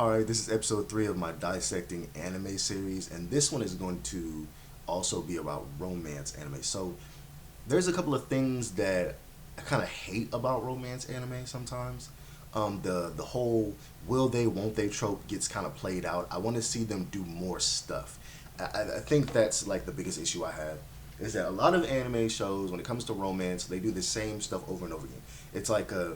Alright, this is episode 3 of my dissecting anime series, and this one is going to also be about romance anime. So, there's a couple of things that I kind of hate about romance anime sometimes. The whole will they, won't they trope gets kind of played out. I want to see them do more stuff. I think that's like the biggest issue I have is that a lot of anime shows, when it comes to romance, they do the same stuff over and over again. It's like a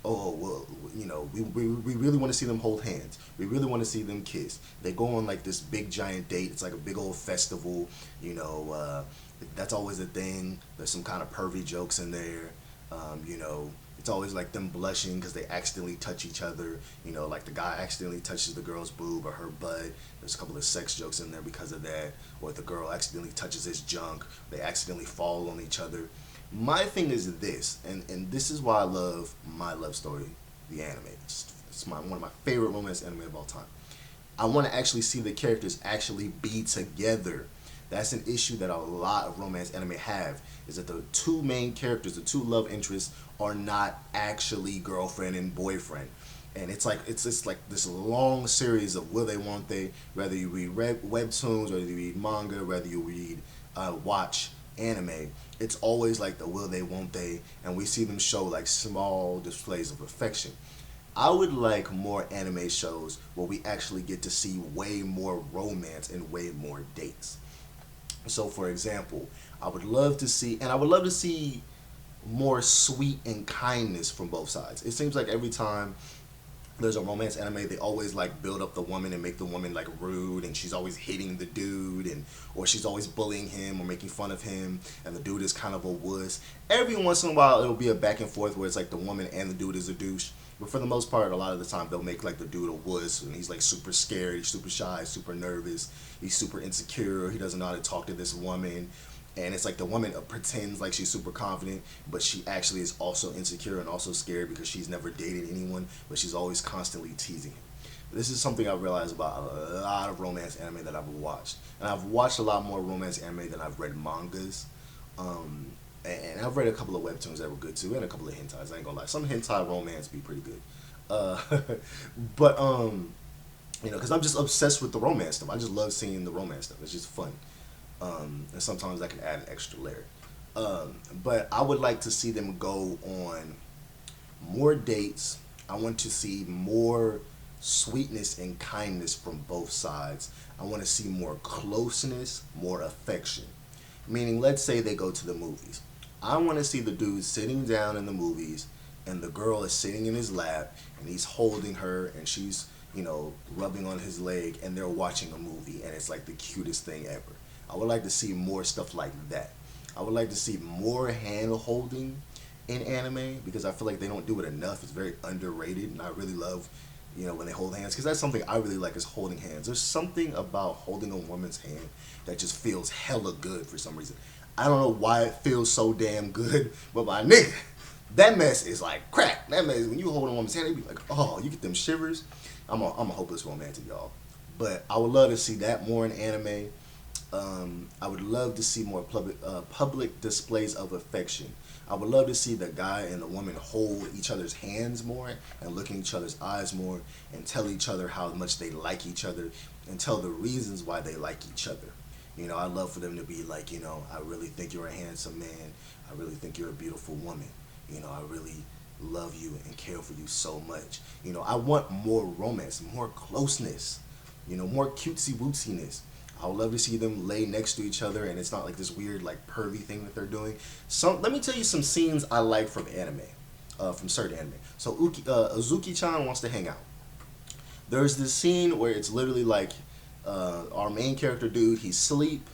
oh well, we really want to see them hold hands, we really want to see them kiss, they go on like this big giant date, it's like a big old festival, that's always a thing, there's some kind of pervy jokes in there, it's always like them blushing because they accidentally touch each other, like the guy accidentally touches the girl's boob or her butt, there's a couple of sex jokes in there because of that, or the girl accidentally touches his junk, they accidentally fall on each other. My thing is this, and this is why I love My Love Story, the anime. One of my favorite romance anime of all time. I want to actually see the characters actually be together. That's an issue that a lot of romance anime have, is that the two main characters, the two love interests, are not actually girlfriend and boyfriend. And it's just like this long series of will they, won't they, whether you read webtoons, whether you read manga, whether you read, watch anime, it's always like the will they, won't they, and we see them show like small displays of affection. I would like more anime shows where we actually get to see way more romance and way more dates. So, for example, I would love to see more sweet and kindness from both sides. It seems like every time there's a romance anime, they always like build up the woman and make the woman like rude, and she's always hitting the dude, and or she's always bullying him or making fun of him, and the dude is kind of a wuss. Every once in a while, it'll be a back and forth where it's like the woman and the dude is a douche. But for the most part, a lot of the time, they'll make like the dude a wuss, and he's like super scared, he's super shy, super nervous, he's super insecure, he doesn't know how to talk to this woman, and it's like the woman pretends like she's super confident, but she actually is also insecure and also scared because she's never dated anyone, but she's always constantly teasing him. This is something I realized about a lot of romance anime that I've watched, and I've watched a lot more romance anime than I've read mangas. And I've read a couple of webtoons that were good too, and a couple of hentais. I ain't gonna lie, some hentai romance be pretty good. Uh, but because I'm just obsessed with the romance stuff. I just love seeing the romance stuff. It's just fun. And sometimes I can add an extra layer. But I would like to see them go on more dates. I want to see more sweetness and kindness from both sides. I want to see more closeness, more affection. Meaning, let's say they go to the movies. I want to see the dude sitting down in the movies, and the girl is sitting in his lap, and he's holding her, and she's, rubbing on his leg, and they're watching a movie, and it's like the cutest thing ever. I would like to see more stuff like that. I would like to see more hand holding in anime because I feel like they don't do it enough. It's very underrated, and I really love, when they hold hands, because that's something I really like is holding hands. There's something about holding a woman's hand that just feels hella good for some reason. I don't know why it feels so damn good, but my nigga, that mess is like crack. That mess, when you hold a woman's hand, they be like, oh, you get them shivers. I'm a hopeless romantic, y'all. But I would love to see that more in anime. I would love to see more public displays of affection. I would love to see the guy and the woman hold each other's hands more and look in each other's eyes more and tell each other how much they like each other and tell the reasons why they like each other. I'd love for them to be like, I really think you're a handsome man. I really think you're a beautiful woman. I really love you and care for you so much. I want more romance, more closeness, more cutesy wootsiness. I would love to see them lay next to each other, and it's not like this weird, like pervy thing that they're doing. Let me tell you some scenes I like from anime, from certain anime. So Azuki-chan wants to hang out. There's this scene where it's literally like our main character dude, he's asleep,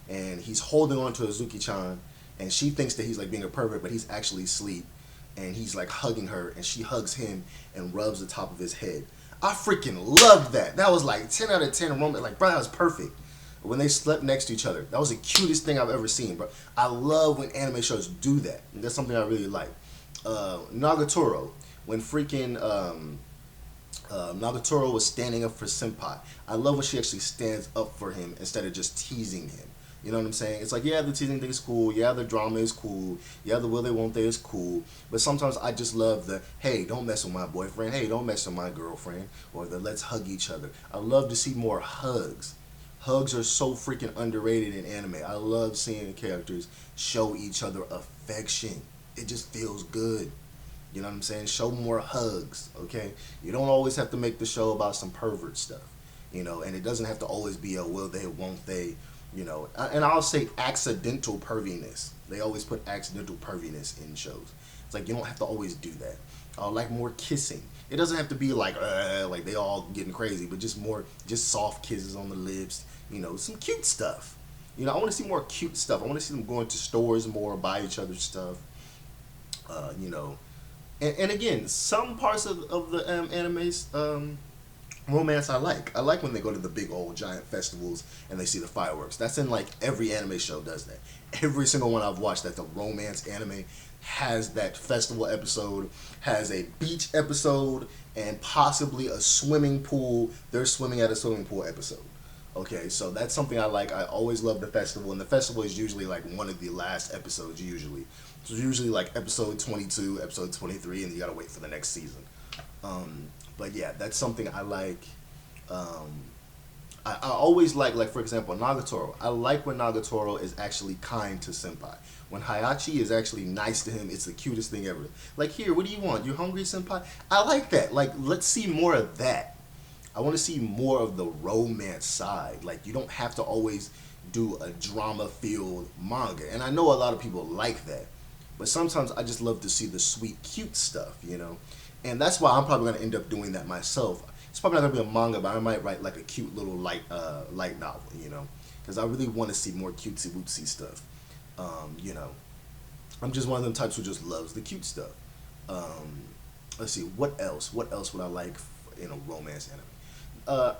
and he's holding on to Azuki-chan, and she thinks that he's like being a pervert, but he's actually asleep, and he's like hugging her, and she hugs him and rubs the top of his head. I freaking loved that. That was like 10 out of 10 romance. Like, bro, that was perfect. When they slept next to each other, that was the cutest thing I've ever seen, bro. I love when anime shows do that. And that's something I really like. Nagatoro, when freaking Nagatoro was standing up for Senpai. I love when she actually stands up for him instead of just teasing him. You know what I'm saying? It's like, yeah, the teasing thing is cool. Yeah, the drama is cool. Yeah, the will they won't they is cool. But sometimes I just love the, hey, don't mess with my boyfriend. Hey, don't mess with my girlfriend. Or the let's hug each other. I love to see more hugs. Hugs are so freaking underrated in anime. I love seeing characters show each other affection. It just feels good. You know what I'm saying? Show more hugs, okay? You don't always have to make the show about some pervert stuff, and it doesn't have to always be a will they, won't they, and I'll say accidental perviness. They always put accidental perviness in shows. It's like you don't have to always do that. Like more kissing. It doesn't have to be like they all getting crazy, but just soft kisses on the lips, some cute stuff. I want to see more cute stuff. I want to see them going to stores more, buy each other stuff, you know and again, some parts of the anime's romance I like. I like when they go to the big old giant festivals and they see the fireworks. That's in like every anime show does that. Every single one I've watched that's a romance anime has that festival episode, has a beach episode, and possibly a swimming pool. They're swimming at a swimming pool episode. Okay, so that's something I like. I always love the festival, and the festival is usually like one of the last episodes usually. So usually like episode 22, episode 23, and you gotta wait for the next season. But yeah, that's something I like. I always like for example, Nagatoro. I like when Nagatoro is actually kind to Senpai. When Hayachi is actually nice to him, it's the cutest thing ever. Like, here, what do you want? You hungry, Senpai? I like that. Like, let's see more of that. I want to see more of the romance side. Like, you don't have to always do a drama-filled manga. And I know a lot of people like that. But sometimes I just love to see the sweet, cute stuff. And that's why I'm probably going to end up doing that myself. It's probably not going to be a manga, but I might write like a cute little light novel. Because I really want to see more cutesy-wootsy stuff. I'm just one of them types who just loves the cute stuff. Let's see, what else? What else would I like in a romance anime?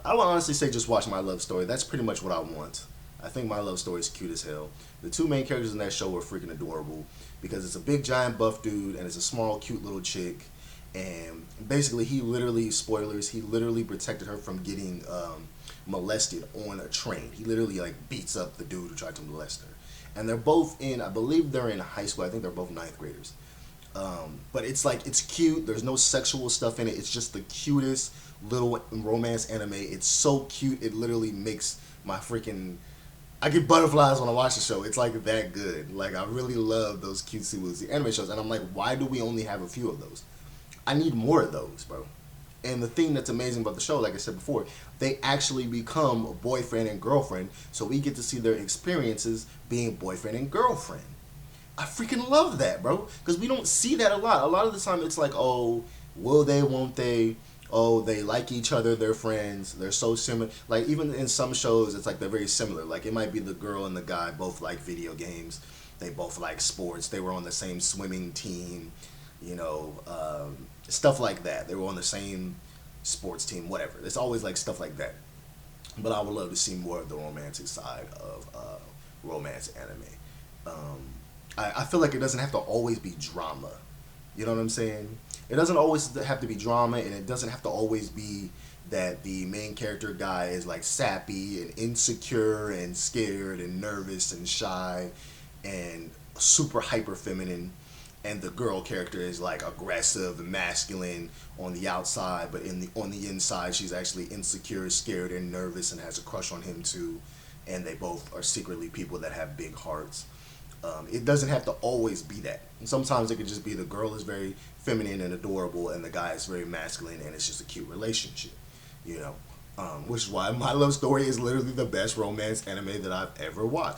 I would honestly say just watch My Love Story. That's pretty much what I want. I think My Love Story is cute as hell. The two main characters in that show are freaking adorable because it's a big giant buff dude and it's a small cute little chick. And basically he literally, spoilers, he literally protected her from getting molested on a train. He literally like beats up the dude who tried to molest her. And they're both I believe they're in high school. I think they're both ninth graders. But it's like, it's cute. There's no sexual stuff in it. It's just the cutest little romance anime. It's so cute. It literally makes my freaking, I get butterflies when I watch the show. It's like that good. Like, I really love those cutesy wootsy anime shows. And I'm like, why do we only have a few of those? I need more of those, bro. And the thing that's amazing about the show, like I said before, they actually become a boyfriend and girlfriend, so we get to see their experiences being boyfriend and girlfriend. I freaking love that, bro, because we don't see that a lot. A lot of the time it's like, oh, will they, won't they? Oh, they like each other, they're friends, they're so similar. Like, even in some shows, it's like they're very similar. Like, it might be the girl and the guy both like video games, they both like sports, they were on the same swimming team, stuff like that. They were on the same sports team, whatever. It's always like stuff like that. But I would love to see more of the romantic side of romance anime. I feel like it doesn't have to always be drama. You know what I'm saying? It doesn't always have to be drama, and it doesn't have to always be that the main character guy is like sappy and insecure and scared and nervous and shy and super hyper feminine, and the girl character is like aggressive and masculine on the outside, but on the inside she's actually insecure, scared, and nervous and has a crush on him too, and they both are secretly people that have big hearts. It doesn't have to always be that. And sometimes it could just be the girl is very feminine and adorable and the guy is very masculine and it's just a cute relationship, which is why My Love Story is literally the best romance anime that I've ever watched.